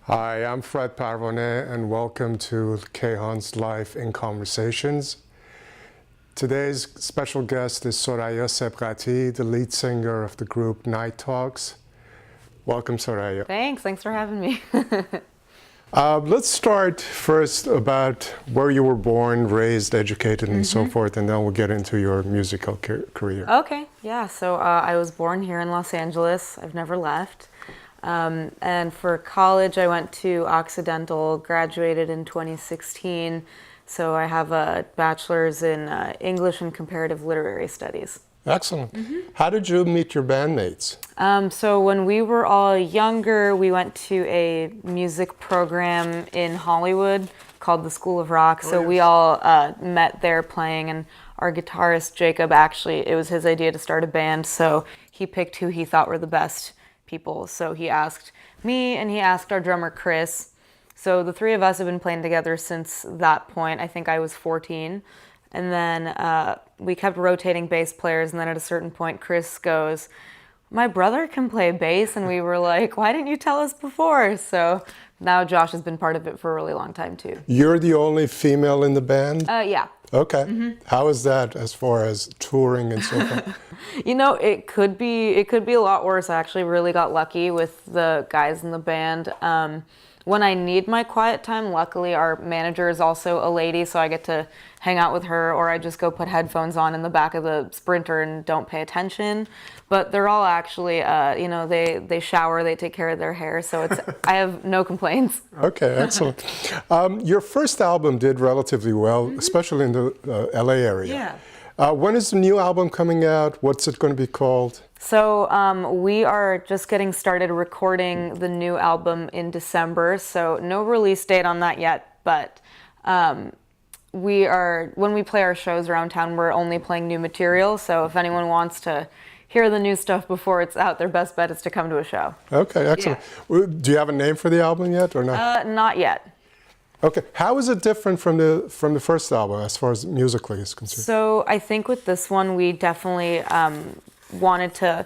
Hi, I'm Fred Parvonet, and welcome to Kayhan's Life in Conversations. Today's special guest is Soraya Sebghati, the lead singer of the group Night Talks. Welcome, Soraya. Thanks for having me. Let's start first about where you were born, raised, educated, and so forth, and then we'll get into your musical career. Okay, yeah, so I was born here in Los Angeles. I've never left. And for college, I went to Occidental, graduated in 2016. So I have a bachelor's in English and Comparative Literary Studies. Excellent. How did you meet your bandmates? So when we were all younger, we went to a music program in Hollywood called the School of Rock. So we all met there playing, and our guitarist, Jacob, actually, it was his idea to start a band. So he picked who he thought were the best people. So he asked me and he asked our drummer, Chris. So the three of us have been playing together since that point. I think I was 14. And then we kept rotating bass players, and then at a certain point, Chris goes, "My brother can play bass," and we were like, "Why didn't you tell us before?" So now Josh has been part of it for a really long time too. You're the only female in the band? Yeah. Okay. How is that as far as touring and so forth? You know, it could be a lot worse. I actually really got lucky with the guys in the band. When I need my quiet time, luckily our manager is also a lady, so I get to hang out with her, or I just go put headphones on in the back of the Sprinter and don't pay attention. But they're all actually, they shower, they take care of their hair, so I have no complaints. Okay, excellent. Your first album did relatively well, especially in the LA area. Yeah. When is the new album coming out? What's it going to be called? So we are just getting started recording the new album in December, so no release date on that yet, but when we play our shows around town, we're only playing new material, so if anyone wants to hear the new stuff before it's out, their best bet is to come to a show. Okay, excellent. Yeah. Do you have a name for the album yet or not? Not yet. Okay, how is it different from the first album as far as musically is concerned? So I think with this one, we definitely wanted to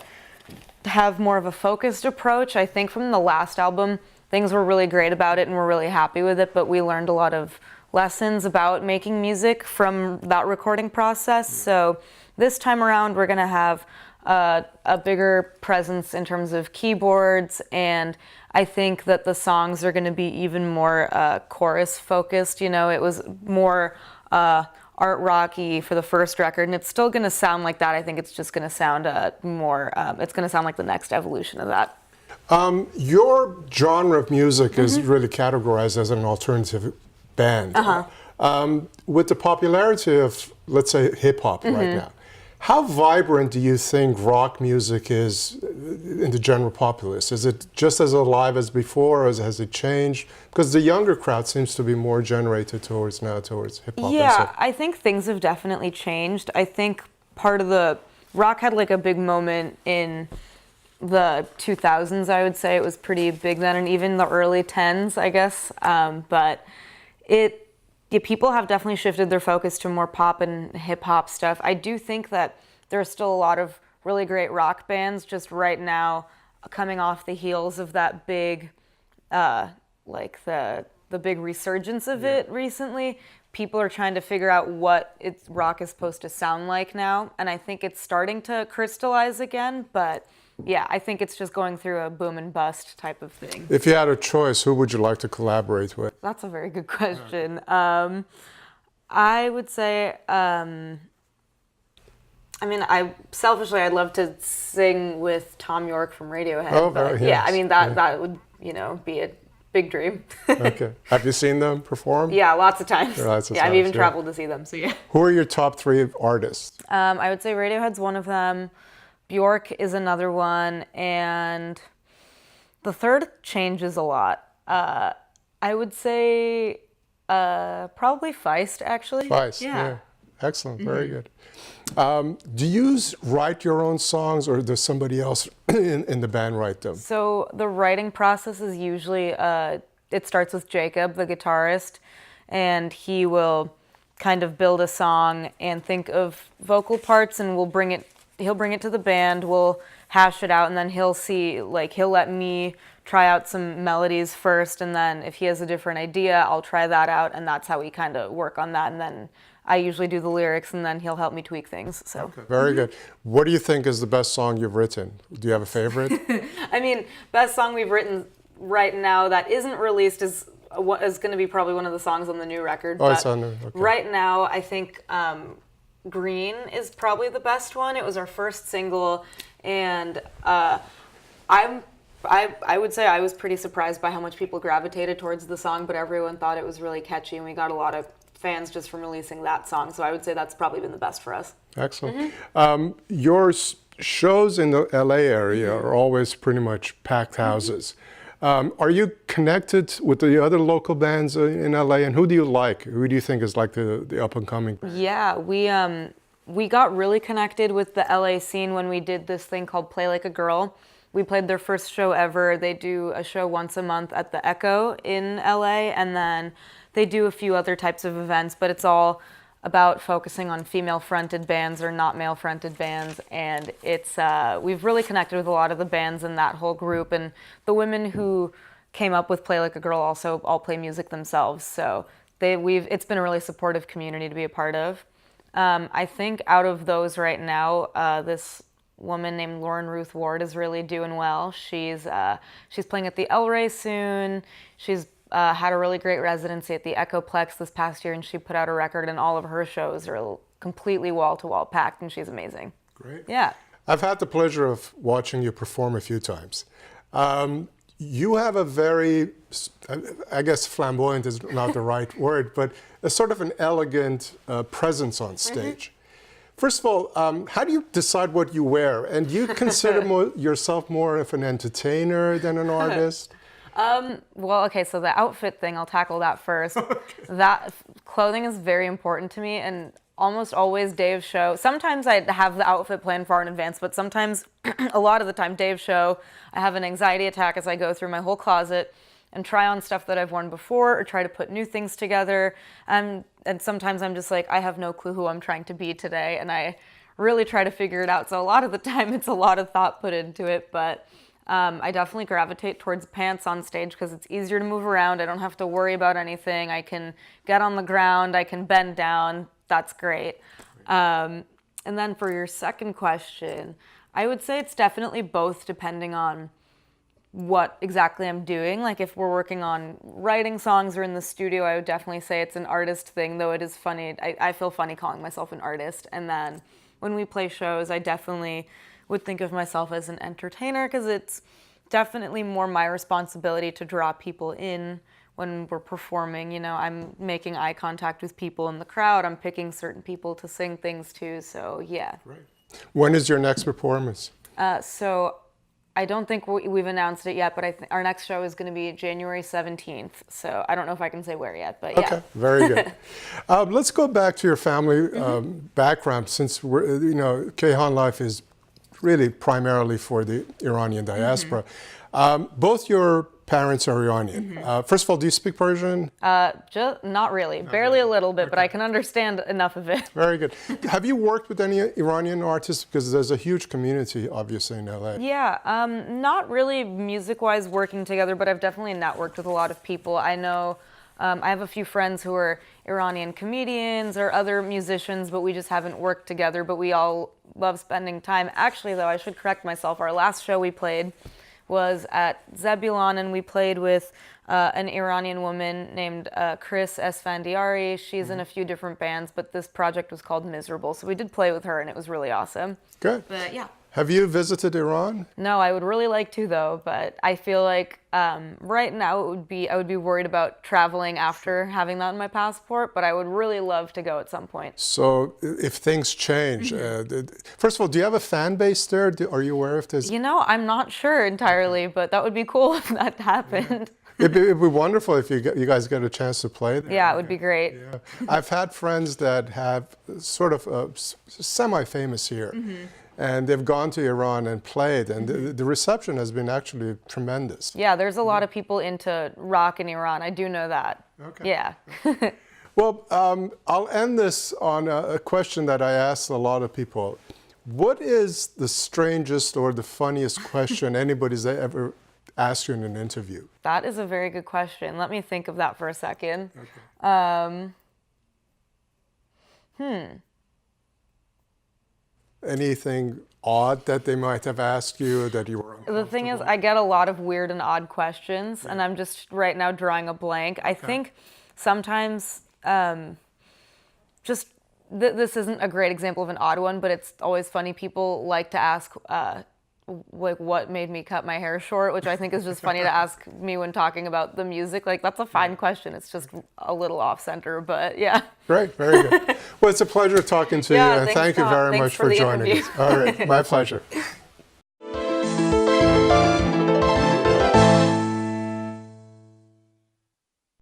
have more of a focused approach. I think from the last album, things were really great about it and we're really happy with it, but we learned a lot of lessons about making music from that recording process. So this time around, we're gonna have a bigger presence in terms of keyboards, and I think that the songs are gonna be even more chorus focused. You know, it was more art rocky for the first record, and it's still gonna sound like that. I think it's just gonna sound more, it's gonna sound like the next evolution of that. Your genre of music is really categorized as an alternative band. With the popularity of, let's say, hip-hop right now, how vibrant do you think rock music is in the general populace? Is it just as alive as before, or has it changed? Because the younger crowd seems to be more generated towards hip-hop. Yeah, I think things have definitely changed. I think part of the rock had like a big moment in the 2000s, I would say. It was pretty big then, and even the early 10s, I guess. But people have definitely shifted their focus to more pop and hip-hop stuff. I do think that there's still a lot of really great rock bands just right now coming off the heels of that big, like the big resurgence of it recently. People are trying to figure out what rock is supposed to sound like now, and I think it's starting to crystallize again, but yeah, I think it's just going through a boom and bust type of thing. If you had a choice, who would you like to collaborate with? That's a very good question. I would say, I'd love to sing with Tom York from Radiohead. Oh, but yes. Yeah, I mean, that would, be a big dream. Okay. Have you seen them perform? Yeah, lots of times. Lots of I've times, even traveled to see them, so yeah. Who are your top three artists? I would say Radiohead's one of them. Bjork is another one, and the third changes a lot. I would say probably Feist, actually. Feist, yeah. Excellent, very good. Do you write your own songs, or does somebody else in the band write them? So the writing process is usually, it starts with Jacob, the guitarist, and he will kind of build a song and think of vocal parts, and we'll bring it he'll bring it to the band, we'll hash it out, and then he'll see, like, he'll let me try out some melodies first, and then if he has a different idea, I'll try that out, and that's how we kind of work on that, and then I usually do the lyrics, and then he'll help me tweak things. So okay, very good. What do you think is the best song you've written? Do you have a favorite? I mean, best song we've written right now that isn't released is going to be probably one of the songs on the new record. Oh, it's on there. Okay. Right now, I think Green is probably the best one. It was our first single, and I would say I was pretty surprised by how much people gravitated towards the song, but everyone thought it was really catchy, and we got a lot of fans just from releasing that song. So I would say that's probably been the best for us. Excellent. Your shows in the LA area are always pretty much packed houses. Are you connected with the other local bands in LA, and who do you like? Who do you think is like the up and coming? Yeah, we got really connected with the LA scene when we did this thing called Play Like a Girl. We played their first show ever. They do a show once a month at the Echo in LA, and then they do a few other types of events, but it's all about focusing on female-fronted bands or not male-fronted bands, and it's we've really connected with a lot of the bands in that whole group, and the women who came up with Play Like a Girl also all play music themselves, so it's been a really supportive community to be a part of. I think out of those right now, this woman named Lauren Ruth Ward is really doing well. She's playing at the El Rey soon. She's had a really great residency at the Echoplex this past year, and she put out a record, and all of her shows are completely wall-to-wall packed, and she's amazing. Great. Yeah. I've had the pleasure of watching you perform a few times. You have a very, I guess flamboyant is not the right word, but a sort of an elegant presence on stage. First of all, how do you decide what you wear? And do you consider yourself more of an entertainer than an artist? Well, okay, so the outfit thing, I'll tackle that first. Okay. That clothing is very important to me, and almost always day of show. Sometimes I have the outfit planned far in advance, but sometimes, a lot of the time, day of show, I have an anxiety attack as I go through my whole closet and try on stuff that I've worn before or try to put new things together. And sometimes I'm just like, I have no clue who I'm trying to be today, and I really try to figure it out. So a lot of the time, it's a lot of thought put into it, but I definitely gravitate towards pants on stage because it's easier to move around. I don't have to worry about anything. I can get on the ground. I can bend down. That's great. And then for your second question, I would say it's definitely both depending on what exactly I'm doing. Like if we're working on writing songs or in the studio, I would definitely say it's an artist thing, though it is funny. I feel funny calling myself an artist. And then when we play shows, I definitely would think of myself as an entertainer because it's definitely more my responsibility to draw people in when we're performing. You know, I'm making eye contact with people in the crowd. I'm picking certain people to sing things to. So yeah. Right. When is your next performance? So I don't think we've announced it yet, but our next show is going to be January 17th. So I don't know if I can say where yet, but yeah. Okay, very good. Let's go back to your family background, since Kayhan Life is really primarily for the Iranian diaspora. Both your parents are Iranian. First of all, do you speak Persian? Just not really, barely a little bit, but I can understand enough of it. Very good. Have you worked with any Iranian artists? Because there's a huge community, obviously, in LA. Yeah, not really music-wise working together, but I've definitely networked with a lot of people. I know I have a few friends who are Iranian comedians or other musicians, but we just haven't worked together, but we all love spending time. Actually, though, I should correct myself. Our last show we played was at Zebulon, and we played with an Iranian woman named Chris Esfandiari. She's in a few different bands, but this project was called Miserable. So we did play with her, and it was really awesome. Good. But yeah. Have you visited Iran? No, I would really like to, though, but I feel like right now I would be worried about traveling after having that on my passport, but I would really love to go at some point. So if things change, first of all, do you have a fan base there? Are you aware of this? You know, I'm not sure entirely, but that would be cool if that happened. It'd be wonderful if you guys get a chance to play there. Yeah, it would be great. Yeah. I've had friends that have sort of semi-famous here. And they've gone to Iran and played, and the reception has been actually tremendous. Yeah, there's a lot of people into rock in Iran. I do know that. Okay. Yeah. Well, I'll end this on a question that I ask a lot of people. What is the strangest or the funniest question anybody's ever asked you in an interview? That is a very good question. Let me think of that for a second. Okay. Anything odd that they might have asked you or that you were uncomfortable? The thing is, I get a lot of weird and odd questions, and I'm just right now drawing a blank. I think sometimes this isn't a great example of an odd one, but it's always funny. People like to ask, like, what made me cut my hair short, which I think is just funny to ask me when talking about the music. Like, that's a fine question. It's just a little off center, but yeah. Great, very good. Well, it's a pleasure talking to you, and thank you very much for joining us. All right, my pleasure.